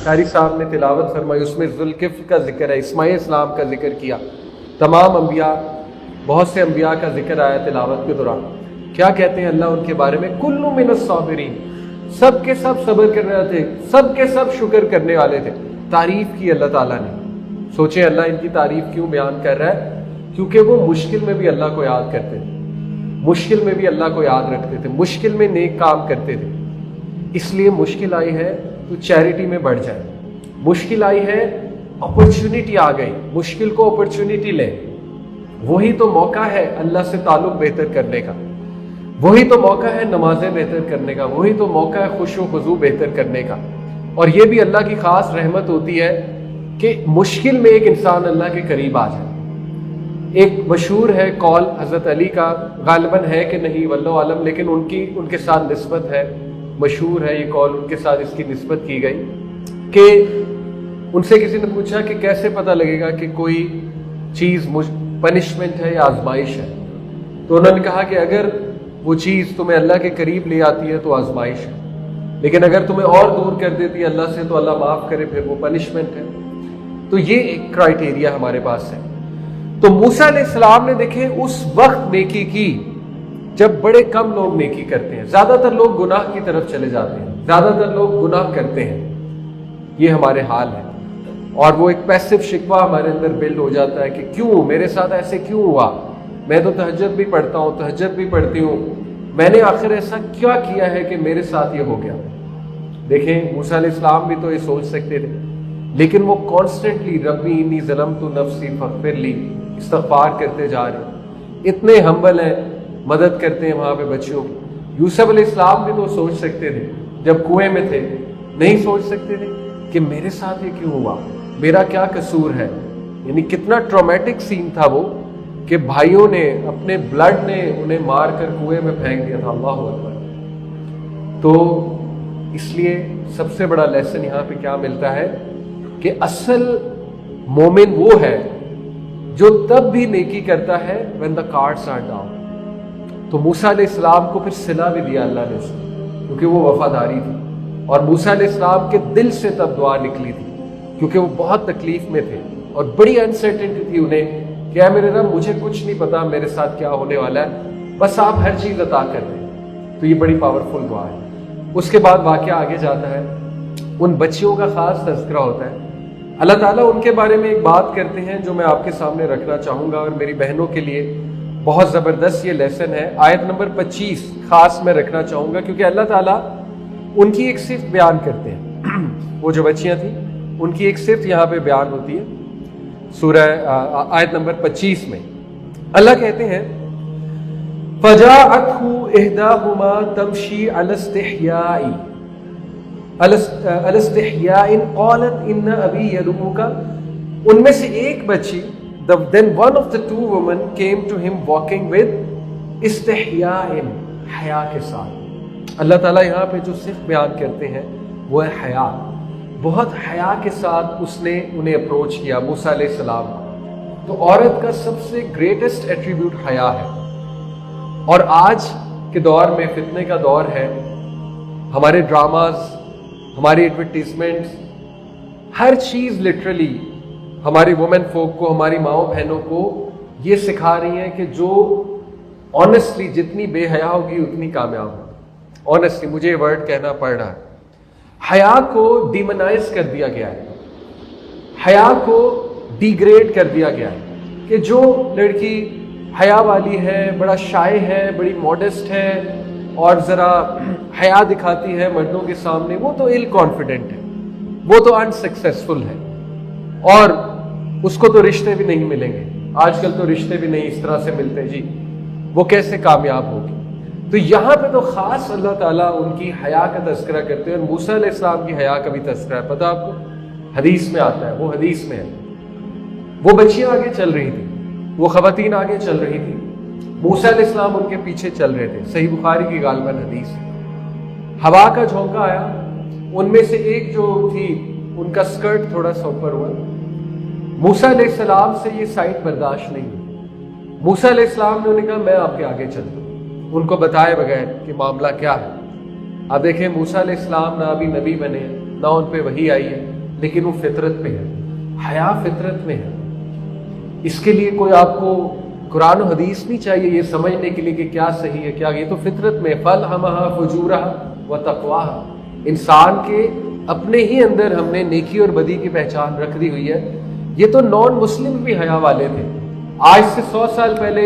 قاری صاحب نے تلاوت فرمائی، اس میں ذوالکفل کا ذکر ہے، اسماعیل السلام کا ذکر کیا، تمام انبیاء، بہت سے انبیاء کا ذکر آیا تلاوت کے دوران۔ کیا کہتے ہیں اللہ ان کے بارے میں؟ کل من الصابرین، سب کے سب صبر کرنے والے تھے، سب کے سب شکر کرنے والے تھے۔ تعریف کی اللہ تعالیٰ نے۔ سوچیں اللہ ان کی تعریف کیوں بیان کر رہا ہے؟ کیونکہ وہ مشکل میں بھی اللہ کو یاد کرتے تھے، مشکل میں بھی اللہ کو یاد رکھتے تھے، مشکل میں نیک کام کرتے تھے۔ اس لیے مشکل آئی ہے تو چیریٹی میں بڑھ جائے، مشکل آئی ہے، اپرچونٹی آ گئی، مشکل کو اپرچونٹی لے۔ وہی تو موقع ہے اللہ سے تعلق بہتر کرنے کا، وہی تو موقع ہے نمازیں بہتر کرنے کا، وہی تو موقع ہے خوش و خضوع بہتر کرنے کا۔ اور یہ بھی اللہ کی خاص رحمت ہوتی ہے کہ مشکل میں ایک انسان اللہ کے قریب آ جائے۔ ایک مشہور ہے قول حضرت علی کا، غالباً ہے کہ نہیں واللہ عالم، لیکن ان کے ساتھ نسبت ہے، مشہور ہے یہ قول، ان کے ساتھ اس کی نسبت کی گئی کہ ان سے کسی نے پوچھا کہ کیسے پتہ لگے گا کہ کوئی چیز پنشمنٹ ہے یا آزمائش ہے؟ تو انہوں نے کہا کہ اگر وہ چیز تمہیں اللہ کے قریب لے آتی ہے تو آزمائش ہے، لیکن اگر تمہیں اور دور کر دیتی ہے اللہ سے تو اللہ معاف کرے پھر وہ پنشمنٹ ہے۔ تو یہ ایک کرائٹیریا ہمارے پاس ہے۔ تو موسیٰ علیہ السلام نے دیکھیں اس وقت نیکی کی جب بڑے کم لوگ نیکی کرتے ہیں، زیادہ تر لوگ گناہ کی طرف چلے جاتے ہیں، زیادہ تر لوگ گناہ کرتے ہیں، یہ ہمارے حال ہے۔ اور وہ ایک پیسو شکوہ ہمارے اندر بلڈ ہو جاتا ہے کہ کیوں میرے ساتھ ایسے کیوں ہوا، میں تو تہجد بھی پڑھتا ہوں، تہجد بھی پڑھتی ہوں، میں نے آخر ایسا کیا کیا ہے کہ میرے ساتھ یہ ہو گیا۔ دیکھیں موسیٰ علیہ السلام بھی تو یہ سوچ سکتے تھے، لیکن وہ کانسٹنٹلی ربی انی ظلمت نفسی فاغفر لی استغفار کرتے جا رہے ہیں، اتنے ہمبل ہیں، مدد کرتے ہیں وہاں پہ بچیوں کی۔ یوسف علیہ السلام بھی تو سوچ سکتے تھے جب کنویں میں تھے، نہیں سوچ سکتے تھے کہ میرے ساتھ یہ کیوں ہوا، میرا کیا قصور ہے؟ یعنی کتنا ٹرامیٹک سین تھا وہ کہ بھائیوں نے اپنے بلڈ نے انہیں مار کر کنویں میں پھینک دیا تھا۔ اللہ اکبر۔ تو اس لیے سب سے بڑا لیسن یہاں پہ کیا ملتا ہے کہ اصل مومن وہ ہے جو تب بھی نیکی کرتا ہے when the cards are down۔ تو موسیٰ علیہ السلام کو پھر صلہ بھی دیا اللہ نے اس نے، کیونکہ وہ وفاداری تھی، اور موسیٰ علیہ السلام کے دل سے تب دعا نکلی تھی کیونکہ وہ بہت تکلیف میں تھے اور بڑی انسرٹنٹی تھی انہیں کہ اے میرے رب مجھے کچھ نہیں پتا میرے ساتھ کیا ہونے والا ہے، بس آپ ہر چیز عطا کر دیں۔ تو یہ بڑی پاورفل دعا ہے۔ اس کے بعد واقعہ آگے جاتا ہے، ان بچیوں کا خاص تذکرہ ہوتا ہے۔ اللہ تعالیٰ ان کے بارے میں ایک بات کرتے ہیں جو میں آپ کے سامنے رکھنا چاہوں گا، اور میری بہنوں کے لیے بہت زبردست یہ لیسن ہے۔ آیت نمبر 25 خاص میں رکھنا چاہوں گا کیونکہ اللہ تعالیٰ ان کی ایک صفت بیان کرتے ہیں۔ وہ جو بچیاں تھیں ان کی ایک صفت یہاں پہ بیان ہوتی ہے سورہ آیت نمبر 25 میں۔ اللہ کہتے ہیں فَجَاءَتْهُ إِحْدَاهُمَا تَمْشِي عَلَى اسْتِحْيَاءٍ قَالَتْ إِنَّ أَبِي يَدْعُوكَ۔ ان میں سے ایک بچی then one of the two women came to him walking with استحیاء، حیا کے ساتھ۔ اللہ تعالیٰ یہاں پہ جو صفت بیان کرتے ہیں وہ ہے حیا۔ بہت حیا کے ساتھ اس نے انہیں اپروچ کیا موسیٰ علیہ السلام۔ تو عورت کا سب سے گریٹسٹ ایٹریبیوٹ حیا ہے، اور آج کے دور میں فتنے کا دور ہے، ہمارے ڈراماز، ہماری ایڈورٹیزمنٹس، ہر چیز لٹرلی ہماری وومن فوک کو، ہماری ماؤں بہنوں کو یہ سکھا رہی ہیں کہ جو آنیسٹلی جتنی بے حیا ہوگی اتنی کامیاب ہوگی۔ آنیسٹلی مجھے یہ ورڈ کہنا پڑ رہا ہے۔ حیا کو ڈیمونائز کر دیا گیا ہے، حیا کو ڈیگریڈ کر دیا گیا ہے کہ جو لڑکی حیا والی ہے، بڑا شائع ہے، بڑی ماڈسٹ ہے اور ذرا حیا دکھاتی ہے مردوں کے سامنے، وہ تو ایل کانفیڈنٹ ہے، وہ تو انسکسیسفل ہے، اور اس کو تو رشتے بھی نہیں ملیں گے۔ آج کل تو رشتے بھی نہیں اس طرح سے ملتے، جی وہ کیسے کامیاب ہوگی؟ تو یہاں پہ تو خاص اللہ تعالیٰ ان کی حیا کا تذکرہ کرتے ہیں، اور موسیٰ علیہ السلام کی حیا کا بھی تذکرہ ہے، پتہ آپ کو حدیث میں آتا ہے، وہ حدیث میں ہے۔ وہ بچیاں آگے چل رہی تھی، وہ خواتین آگے چل رہی تھی، موسیٰ علیہ السلام ان کے پیچھے چل رہے تھے، صحیح بخاری کی غالباً حدیث ہے۔ ہوا کا جھونکا آیا، ان میں سے ایک جو تھی ان کا سکرٹ تھوڑا سا اوپر ہوا، موسیٰ علیہ السلام سے یہ سائٹ برداشت نہیں ہوئی۔ موسیٰ علیہ السلام نے انہیں کہا میں آپ کے آگے چلتا ہوں، ان کو بتائے بغیر کہ معاملہ کیا ہے۔ اب دیکھیں موسیٰ علیہ السلام نہ ابھی نبی بنے ہیں، ना उन पे वही आई है, लेकिन वो फितरत पे है, हया फितरत में है। इसके लिए कोई आपको कुरान और हदीस नहीं चाहिए ये समझने के लिए कि क्या सही है क्या, ये तो फितरत में। फल हमहा फुजूरहा व तक़वाहा, इंसान के अपने ही अंदर हमने नेकी और बदी की पहचान रख दी हुई है। ये तो नॉन मुस्लिम भी हया वाले थे। आज से 100 साल पहले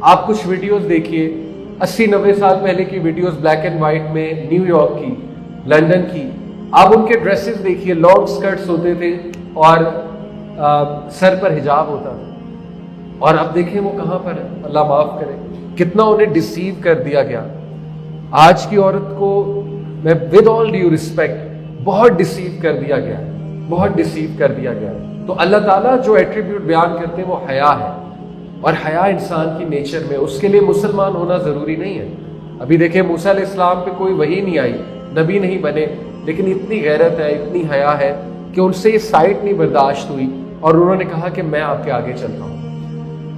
आप कुछ वीडियोस देखिए, 80-90 साल पहले की वीडियोस ब्लैक एंड व्हाइट में, न्यूयॉर्क की, लंदन की, आप उनके ड्रेसेस देखिए, लॉन्ग स्कर्ट्स होते थे और सर पर हिजाब होता था। और अब देखें वो कहाँ पर है, अल्लाह माफ करे, कितना उन्हें डिसीव कर दिया गया। आज की औरत को मैं विद ऑल ड्यू रिस्पेक्ट बहुत डिसीव कर दिया गया, बहुत डिसीव कर दिया गया। तो अल्लाह ताला जो एट्रीब्यूट बयान करते हैं वो हया है, और हया इंसान की नेचर में, उसके लिए मुसलमान होना जरूरी नहीं है। अभी देखें मूसा अलैहिस्सलाम पे कोई वही नहीं आई, नबी नहीं बने, लेकिन इतनी गैरत है, इतनी हया है कि उनसे ये साइट नहीं बर्दाश्त हुई और उन्होंने कहा कि मैं आपके आगे चलता हूँ।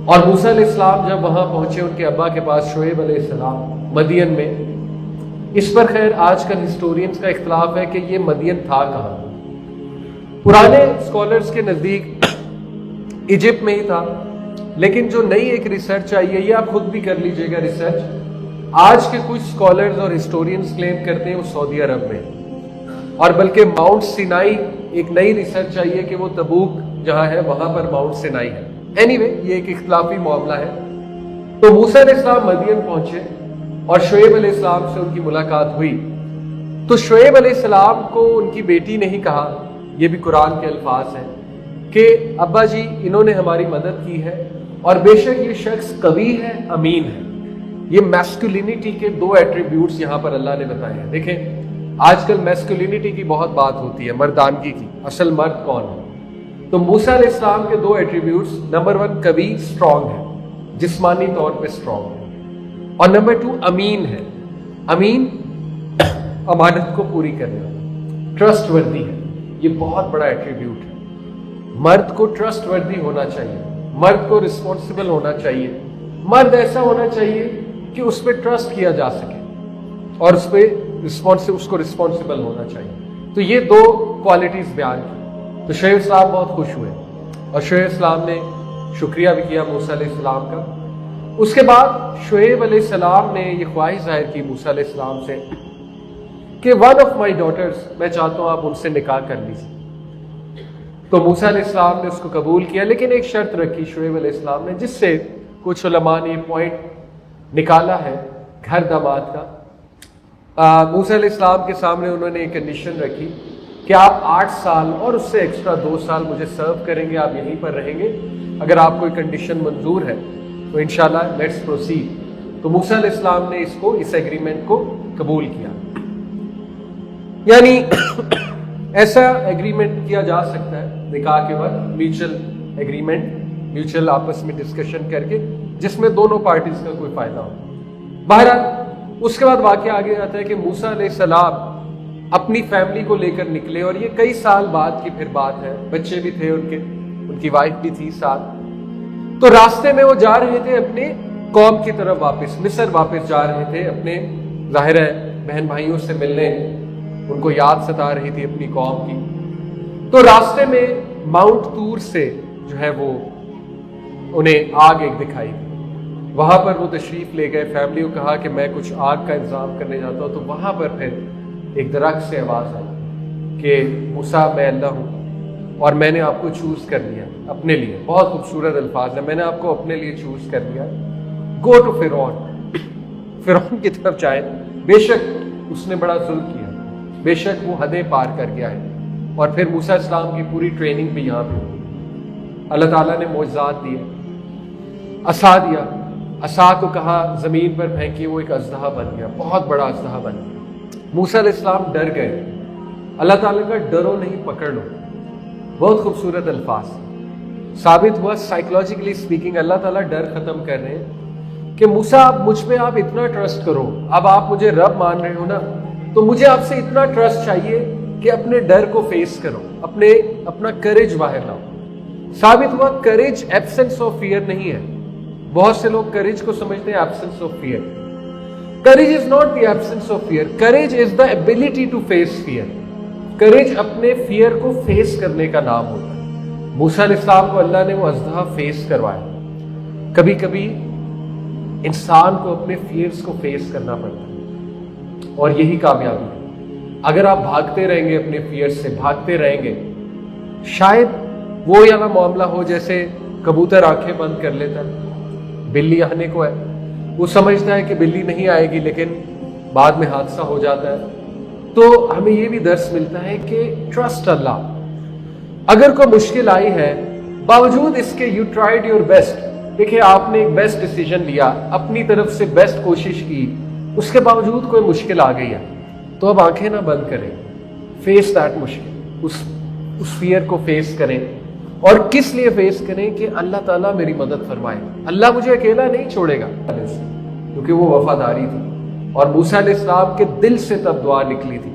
और मूसा अलैहिस्सलाम जब वहां पहुंचे उनके अब्बा के पास, शुएब अलैहिस्सलाम, मदियन में, इस पर खैर आजकल हिस्टोरियंस का इख्तलाफ है कि ये मदियन था कहाँ। पुराने स्कॉलर्स के नजदीक इजिप्ट में ही था, लेकिन जो नई एक रिसर्च आई है, ये आप खुद भी कर लीजिएगा रिसर्च, आज के कुछ स्कॉलर्स और हिस्टोरियंस क्लेम करते हैं वो सऊदी अरब में, और बल्कि माउंट सिनाई, एक नई रिसर्च आई है कि वो तबूक जहां है वहां पर माउंट सिनाई है। एनीवे, ये एक इख्तलाफी मामला है। तो मूसा अलैहिस्सलाम मदियन पहुंचे और शुएब अलैहिस्सलाम से उनकी मुलाकात हुई। तो शुएब अलैहिस्सलाम को उनकी बेटी ने ही कहा, ये भी कुरान के अल्फाज हैं कि अब्बा जी इन्होंने हमारी मदद की है, और बेशक ये शख्स कवी है, अमीन है। ये मैस्कुलिनिटी के 2 एट्रीब्यूट्स यहाँ पर अल्लाह ने बताए हैं। देखें, आजकल मैस्कुलिनिटी की बहुत बात होती है, मर्दानगी की, असल मर्द कौन है। तो मूसा अलैहिस्सलाम के 2 एट्रीब्यूट्स, नंबर 1 कवि, स्ट्रांग है, जिस्मानी तौर पे स्ट्रांग है, और नंबर 2 अमीन है। अमीन अमानत को पूरी करने वाला, ट्रस्टवर्दी है। ये बहुत बड़ा एट्रीब्यूट है। मर्द को ट्रस्टवर्दी होना चाहिए, मर्द को रिस्पॉन्सिबल होना चाहिए, मर्द ऐसा होना चाहिए कि उस पर ट्रस्ट किया जा सके और उस पर उसको रिस्पॉन्सिबल होना चाहिए। तो ये 2 क्वालिटीज बयान की। तो शुएब साहब बहुत खुश हुए और शुएब सलाम ने शुक्रिया भी किया मूसा अलैहिस्सलाम का। उसके बाद शुएब अलैहिस्सलाम ने ये ख्वाहिश जाहिर की मूसा अलैहिस्सलाम से कि वन ऑफ माई डॉटर्स, मैं चाहता हूं आप उनसे निकाह कर लीजिए। तो मूसा अलैहिस्सलाम ने उसको कबूल किया, लेकिन एक शर्त रखी शुएब अलैहिस्सलाम ने, जिससे कुछ उलमा ने पॉइंट निकाला है घर दामाद का। मूसा अलैहिस्सलाम के सामने उन्होंने एक कंडीशन रखी कि आप 8 साल और उससे एक्स्ट्रा 2 साल मुझे सर्व करेंगे, आप यहीं पर रहेंगे। अगर आपको कोई कंडीशन मंजूर है तो इंशाल्लाह लेट्स प्रोसीड। तो मूसा अलैहिस्सलाम ने इस एग्रीमेंट को कबूल किया। यानी ऐसा एग्रीमेंट किया जा सकता है निकाह के बाद, म्यूचुअल एग्रीमेंट, म्यूचुअल आपस में डिस्कशन करके, जिसमें दोनों पार्टीज का कोई फायदा हो। बहरहाल उसके बाद वाकया आगे आता है कि मूसा अलैहिस्सलाम अपनी फैमिली को लेकर निकले, और ये कई साल बाद की फिर बात है, बच्चे भी थे उनकी वाइफ भी थी साथ। तो रास्ते में वो जा रहे थे अपने कौम की तरफ वापस, मिस्र वापस जा रहे थे अपने, जाहिर है बहन भाइयों से मिलने, उनको याद सता रही थी अपनी कौम की। तो रास्ते में माउंट तूर से जो है वो उन्हें आग एक दिखाई दी। वहां पर वो तशरीफ ले गए, फैमिली को कहा कि मैं कुछ आग का इंतजाम करने जाता हूँ। तो वहां पर फिर एक दरख्त से आवाज आई कि मूसा मैं अल्लाह हूँ और मैंने आपको चूज कर लिया अपने लिए। बहुत खूबसूरत अल्फाज है, मैंने आपको अपने लिए चूज कर लिया। गो टू फिरौन की तरफ जाए, बेशक उसने बड़ा जुल्म किया, बेशक वो हदें पार कर गया है। और फिर मूसा इस्लाम की पूरी ट्रेनिंग भी यहाँ पे हुई। अल्लाह ताला ने मोज़ात दिए, असा दिया, असा को कहा जमीन पर फेंकी, वो एक अज़दहा बन गया, बहुत बड़ा अज़दहा बन गया। मूसा अलैहिस्सलाम डर गए। अल्लाह ताला का डरो नहीं पकड़ लो, बहुत खूबसूरत अल्फाज। साबित हुआ साइकोलॉजिकली स्पीकिंग अल्लाह ताला डर खत्म कर रहे हैं कि मूसा आप मुझ पे आप इतना ट्रस्ट करो, अब आप मुझे रब मान रहे हो ना, तो मुझे आपसे इतना ट्रस्ट चाहिए कि अपने डर को फेस करो, अपना करेज बाहर लाओ। साबित हुआ करेज एब्सेंस ऑफ फियर नहीं है। बहुत से लोग करेज को समझते हैं absence of fear. Courage is not the absence of fear, courage is the ability to face fear. Courage अपने फियर को फेस करने का नाम होता है। मूसा अलैहिस्सलाम को अल्लाह ने वो अज़दहा फेस करवाया। कभी कभी इंसान को अपने फियर्स को फेस करना पड़ता है और यही कामयाबी है। अगर आप भागते रहेंगे अपने फियर्स से, भागते रहेंगे, शायद वो वाला मामला हो जैसे कबूतर आंखें बंद कर लेता है, बिल्ली आने को है, वो समझता है कि बिल्ली नहीं आएगी, लेकिन बाद में हादसा हो जाता है। तो हमें ये भी दर्स मिलता है कि ट्रस्ट अल्लाह। अगर कोई मुश्किल आई है, बावजूद इसके यू ट्राइड योर बेस्ट। देखिए, आपने एक बेस्ट डिसीजन लिया, अपनी तरफ से बेस्ट कोशिश की, उसके बावजूद कोई मुश्किल आ गई है, तो अब आंखें ना बंद करें, फेस दैट मुश्किल, उस फियर को फेस करें। और किस लिए फेस करें? कि अल्लाह ताला मेरी मदद फरमाए, अल्लाह मुझे अकेला नहीं छोड़ेगा, क्योंकि वो वफादारी थी। और मूसा अलैहिस्सलाम के दिल से तब दुआ निकली थी,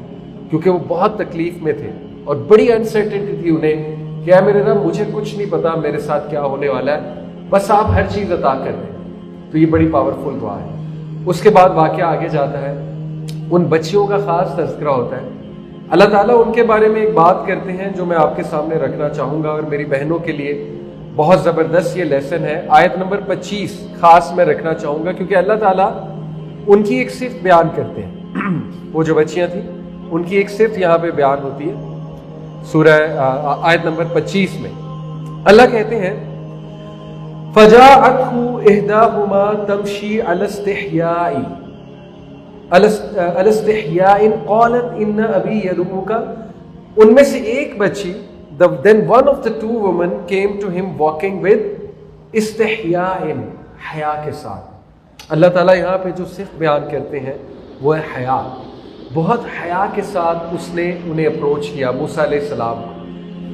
क्योंकि वो बहुत तकलीफ में थे और बड़ी अनसर्टेनिटी थी उन्हें कि ऐ मेरे रब, मुझे कुछ नहीं पता मेरे साथ क्या होने वाला है, बस आप हर चीज अता कर दें। तो ये बड़ी पावरफुल दुआ है। उसके बाद वाकया आगे जाता है, उन बच्चियों का खास तज़किरा होता है। अल्लाह ताला उनके बारे में एक बात करते हैं जो मैं आपके सामने रखना चाहूंगा और मेरी बहनों के लिए बहुत ज़बरदस्त ये लेसन है। आयत नंबर 25 खास मैं रखना चाहूंगा, क्योंकि अल्लाह ताला उनकी एक सिर्फ बयान करते हैं। वो जो बच्चियां थी उनकी एक सिर्फ यहाँ पे बयान होती है। सूरह आयत नंबर 25 में अल्लाह कहते हैं, फजाअतहु इहदाहुमा तमशी अलस्तिहयाइन क़ालत इन्न अबी यदऊका। उनमें से एक बच्ची, then one of the two women came to him walking with इस्तिहयाइन, हया के साथ। अल्लाह ताला यहाँ पे जो सिर्फ बयान करते हैं वो है हया। बहुत हया के साथ उसने उन्हें अप्रोच किया, मूसा अलैहिस्सलाम।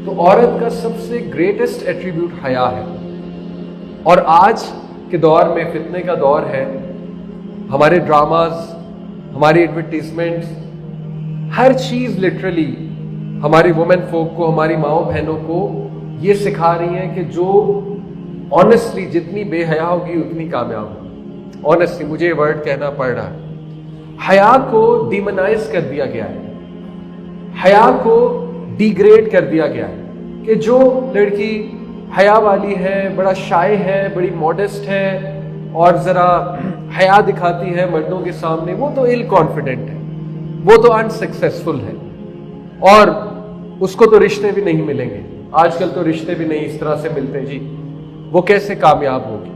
तो औरत का सबसे ग्रेटेस्ट एट्रीब्यूट हया है। और आज के दौर में फितने का दौर है, हमारे ड्रामाज, हमारी एडवर्टीजमेंट्स, हर चीज़ लिटरली हमारी वुमेन फोक को, हमारी माओ बहनों को ये सिखा रही हैं कि जो ऑनेस्टली जितनी बेहया होगी उतनी कामयाब होगी। ऑनेस्टली मुझे ये वर्ड कहना पड़ रहा है। हया को डिमोनाइज कर दिया गया है, हया को डिग्रेड कर दिया गया है कि जो लड़की हया वाली है, बड़ा शाय है, बड़ी मॉडेस्ट है और ज़रा हया दिखाती है मर्दों के सामने, वो तो इल कॉन्फिडेंट है, वो तो अनसक्सेसफुल है और उसको तो रिश्ते भी नहीं मिलेंगे। आजकल तो रिश्ते भी नहीं इस तरह से मिलते जी, वो कैसे कामयाब होगी।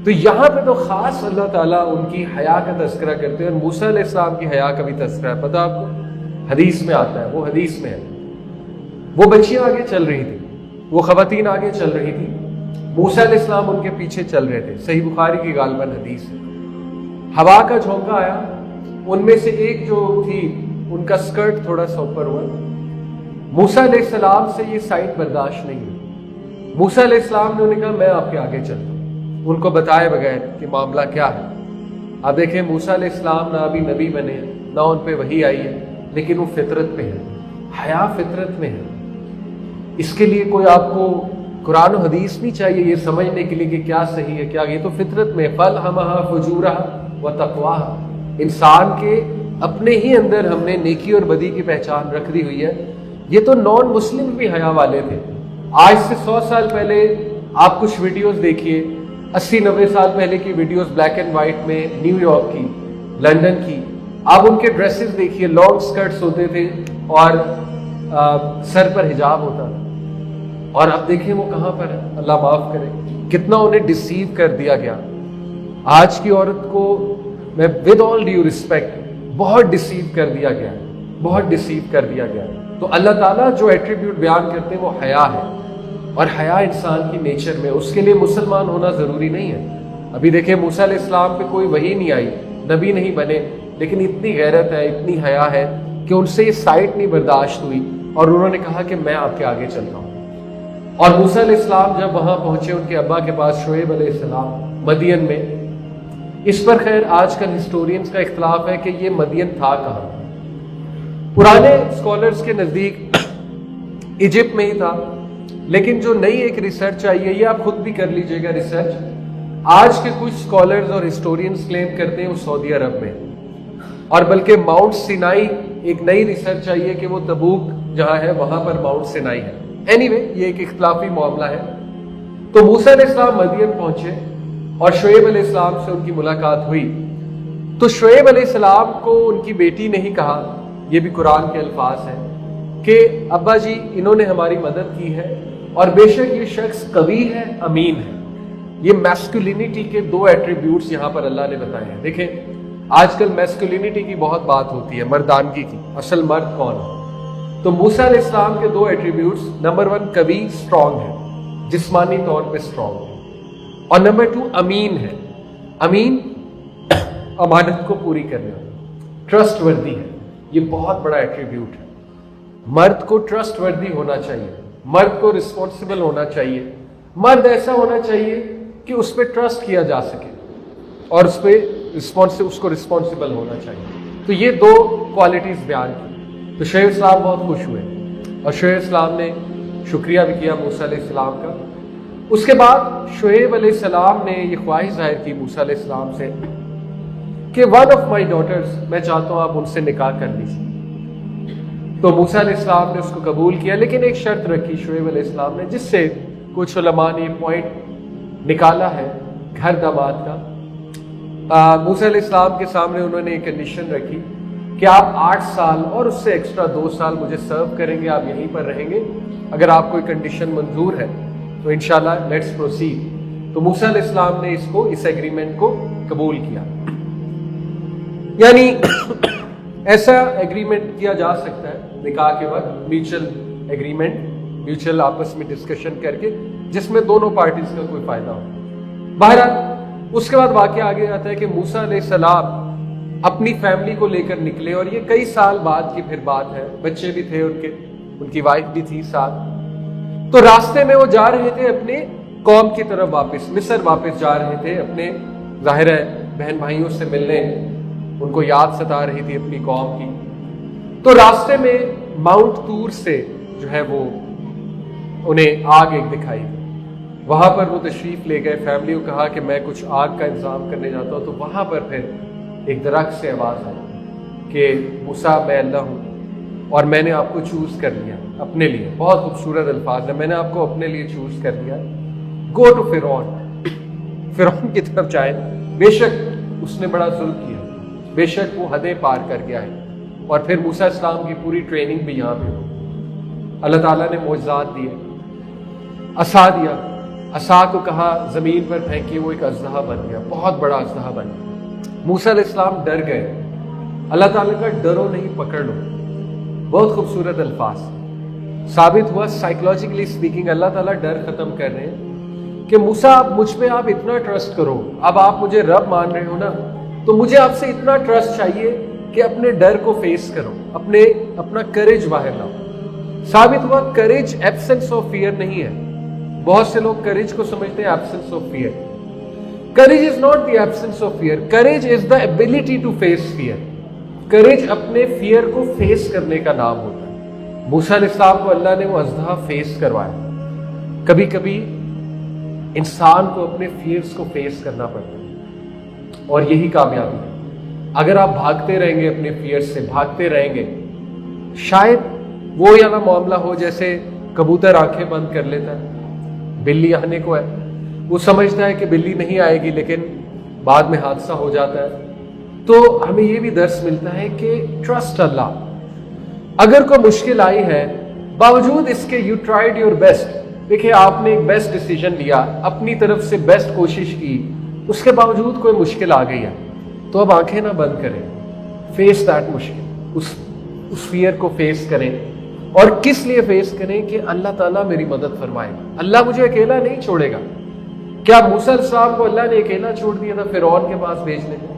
तो यहाँ पे तो खास अल्लाह ताला उनकी हया का तज़किरा करते हैं और मूसा अलैहिस्सलाम की हया का भी तज़किरा है। पता आपको, हदीस में आता है, वो हदीस में है, वो बच्चियां आगे चल रही थी, वो खवातीन आगे चल रही थी, मूसा अलैहिस्सलाम उनके पीछे चल रहे थे। सही बुखारी की गालबन हदीस है। हवा का झोंका आया, उनमें से एक जो थी उनका स्कर्ट थोड़ा सा ऊपर हुआ। मूसा अलैहिस्सलाम से ये साइट बर्दाश्त नहीं हुई। मूसा अलैहिस्सलाम ने उन्हें कहा मैं आपके आगे चलता हूं, उनको बताए बगैर कि मामला क्या है। अब देखें, मूसा अलैहिस्सलाम ना अभी नबी बने हैं, ना उन पे वही आई है, लेकिन वो फितरत पे है, हया फितरत में है। इसके लिए कोई आपको कुरान और हदीस नहीं चाहिए ये समझने के लिए कि क्या सही है क्या, ये तो फितरत में। फल हमहा फजूरहा व तक़वाहा, इंसान के अपने ही अंदर हमने नेकी और बदी की पहचान रख दी हुई है। ये तो नॉन मुस्लिम भी हया वाले थे। आज से 100 साल पहले आप कुछ वीडियोस देखिए, 80-90 साल पहले की वीडियोस ब्लैक एंड व्हाइट में, न्यूयॉर्क की, लंदन की, आप उनके ड्रेसेस देखिए, लॉन्ग स्कर्ट्स होते थे और सर पर हिजाब होता था। और अब देखें वो कहाँ पर है, अल्लाह माफ करे, कितना उन्हें डिसीव कर दिया गया। आज की औरत को मैं विद ऑल ड्यू रिस्पेक्ट बहुत डिसीव कर दिया गया, बहुत डिसीव कर दिया गया। तो अल्लाह ताला जो एट्रीब्यूट बयान करते हैं वो हया है, और हया इंसान की नेचर में, उसके लिए मुसलमान होना जरूरी नहीं है। अभी देखिए, मूसा अलैहिस्सलाम पे कोई वही नहीं आई, नबी नहीं बने, लेकिन इतनी गैरत है, इतनी हया है कि उनसे ये साइट नहीं बर्दाश्त हुई और उन्होंने कहा कि मैं आपके आगे चलता हूँ। और मूसा अलैहिस्सलाम जब वहां पहुंचे उनके अब्बा के पास, शुएब अलैहिस्सलाम, मदियन में, इस पर खैर आजकल हिस्टोरियंस का इख्तलाफ है कि ये मदियन था कहाँ। पुराने स्कॉलर्स के नजदीक इजिप्ट में ही था, लेकिन जो नई एक रिसर्च आई है, ये आप खुद भी कर लीजिएगा रिसर्च, आज के कुछ स्कॉलर्स और हिस्टोरियंस क्लेम करते हैं वो सऊदी अरब में, और बल्कि माउंट सिनाई ایک نئی ریسرچ آئی ہے کہ وہ تبوک جہاں ہے وہاں پر ماؤنٹ سینائی ہے. اینی وے یہ ایک اختلافی معاملہ ہے. تو موسیٰ علیہ السلام مدین پہنچے اور شعیب علیہ السلام سے ان کی ملاقات ہوئی. تو شعیب علیہ السلام کو ان کی بیٹی نے ہی کہا, یہ بھی قرآن کے الفاظ ہیں, کہ ابا جی انہوں نے ہماری مدد کی ہے اور بے شک یہ شخص قوی ہے, امین ہے. یہ میسکولینٹی کے 2 ایٹریبیوٹس یہاں پر اللہ نے بتائے ہیں. دیکھیں آج کل میسکولینٹی کی بہت بات ہوتی ہے, مردانگی کی, اصل مرد کون ہے؟ تو موسیٰ علیہ السلام کے 2 ایٹریبیوٹس, نمبر 1 قوی, اسٹرانگ ہے, جسمانی طور پہ اسٹرانگ ہے, اور نمبر 2 امین ہے. امین امانت کو پوری کرنے والا, ٹرسٹ وردی ہے. یہ بہت بڑا ایٹریبیوٹ ہے. مرد کو ٹرسٹ وردی ہونا چاہیے, مرد کو رسپانسبل ہونا چاہیے, مرد ایسا ہونا چاہیے کہ اس پہ ٹرسٹ کیا جا سکے اور اس کو رسپانسبل ہونا چاہیے. تو یہ 2 کوالٹیز بیان کی. تو شعیب السلام بہت خوش ہوئے اور شعیب السلام نے شکریہ بھی کیا موسیٰ علیہ السلام کا. اس کے بعد شعیب علیہ السلام نے یہ خواہش ظاہر کی موسیٰ علیہ السلام سے کہ ون آف مائی ڈاٹرز, میں چاہتا ہوں آپ ان سے نکاح کر لیجیے. تو موسیٰ علیہ السلام نے اس کو قبول کیا, لیکن ایک شرط رکھی شعیب علیہ السلام نے, جس سے کچھ علماء نے پوائنٹ نکالا ہے گھر داماد کا. موسیٰ علیہ السلام کے سامنے انہوں نے ایک کنڈیشن رکھی کہ آپ 8 سال اور اس سے ایکسٹرا 2 سال مجھے سرو کریں گے, آپ یہیں پر رہیں گے. اگر آپ کو کنڈیشن منظور ہے تو انشاءاللہ لیٹس پروسیڈ. تو موسیٰ علیہ السلام نے اس ایگریمنٹ کو قبول کیا. یعنی ایسا ایگریمنٹ کیا جا سکتا ہے نکاح کے وقت, میوچل ایگریمنٹ, میوچل آپس میں ڈسکشن کر کے, جس میں دونوں پارٹیز کا کوئی فائدہ ہو. بہرحال اس کے بعد واقعہ آگے آتا ہے کہ موسیٰ علیہ السلام اپنی فیملی کو لے کر نکلے, اور یہ کئی سال بعد کی پھر بات ہے, بچے بھی تھے ان کی وائف بھی تھی ساتھ. تو راستے میں وہ جا رہے تھے اپنے قوم کی طرف واپس, مصر واپس جا رہے تھے اپنے ظاہر ہے بہن بھائیوں سے ملنے. ان کو یاد ستا رہی تھی اپنی قوم کی. تو راستے میں ماؤنٹ طور سے جو ہے وہ انہیں آگ ایک دکھائی, وہاں پر وہ تشریف لے گئے. فیملی کو کہا کہ میں کچھ آگ کا انتظام کرنے جاتا ہوں. تو وہاں پر پھر ایک درخت سے آواز آئی کہ موسیٰ میں اللہ ہوں اور میں نے آپ کو چوز کر لیا اپنے لیے. بہت خوبصورت الفاظ ہے, میں نے آپ کو اپنے لیے چوز کر لیا. گو ٹو فرعون, فرعون کی طرف جائے. بے شک اس نے بڑا ظلم کیا, بے شک وہ حدیں پار کر گیا ہے. اور پھر موسیٰ السلام کی پوری ٹریننگ بھی یہاں پہ. اللہ تعالیٰ نے معجزات دیے, عصا دیا, عصا کو کہا زمین پر پھینکیے, وہ ایک اژدہا بن گیا, بہت بڑا اژدہا بن گیا. موسیٰ علیہ السلام ڈر گئے. اللہ تعالیٰ کا ڈرو نہیں پکڑ لو, بہت خوبصورت الفاظ. ثابت ہوا سائیکولوجیکلی اسپیکنگ اللہ تعالیٰ ڈر ختم کر رہے ہیں کہ موسیٰ مجھ پہ آپ اتنا ٹرسٹ کرو, اب آپ مجھے رب مان رہے ہو نا, تو مجھے آپ سے اتنا ٹرسٹ چاہیے کہ اپنے ڈر کو فیس کرو, اپنا کریج باہر لاؤ. ثابت ہوا کریج ایبسنس آف فیئر نہیں ہے. بہت سے لوگ کریج کو سمجھتے ہیں absence of fear. Courage is not the absence of fear, courage is the ability to face fear. Courage اپنے فیئر کو فیس کرنے کا نام ہوتا ہے. موسیٰ علیہ السلام کو اللہ نے وہ اژدہا فیس کروایا. کبھی کبھی انسان کو اپنے فیئرز کو فیس کرنا پڑتا ہے اور یہی کامیابی ہے. اگر آپ بھاگتے رہیں گے اپنے فیئر سے, بھاگتے رہیں گے, شاید وہ والا معاملہ ہو جیسے کبوتر آنکھیں بند کر لیتا ہے, بلی آنے کو ہے, وہ سمجھتا ہے کہ بلی نہیں آئے گی, لیکن بعد میں حادثہ ہو جاتا ہے. تو ہمیں یہ بھی درس ملتا ہے کہ ٹرسٹ اللہ. اگر کوئی مشکل آئی ہے, باوجود اس کے یو ٹرائیڈ یور بیسٹ. دیکھیں آپ نے ایک بیسٹ ڈیسیجن لیا, اپنی طرف سے بیسٹ کوشش کی, اس کے باوجود کوئی مشکل آ گئی ہے, تو اب آنکھیں نہ بند کریں, فیس دیٹ مشکل, اس فیئر کو فیس کریں. اور کس لیے فیس کریں کہ اللہ تعالیٰ میری مدد فرمائے, اللہ مجھے اکیلا نہیں چھوڑے گا. کیا موسیٰ علیہ السلام کو اللہ نے اکیلا چھوڑ دیا تھا فرعون کے پاس بھیجنے میں؟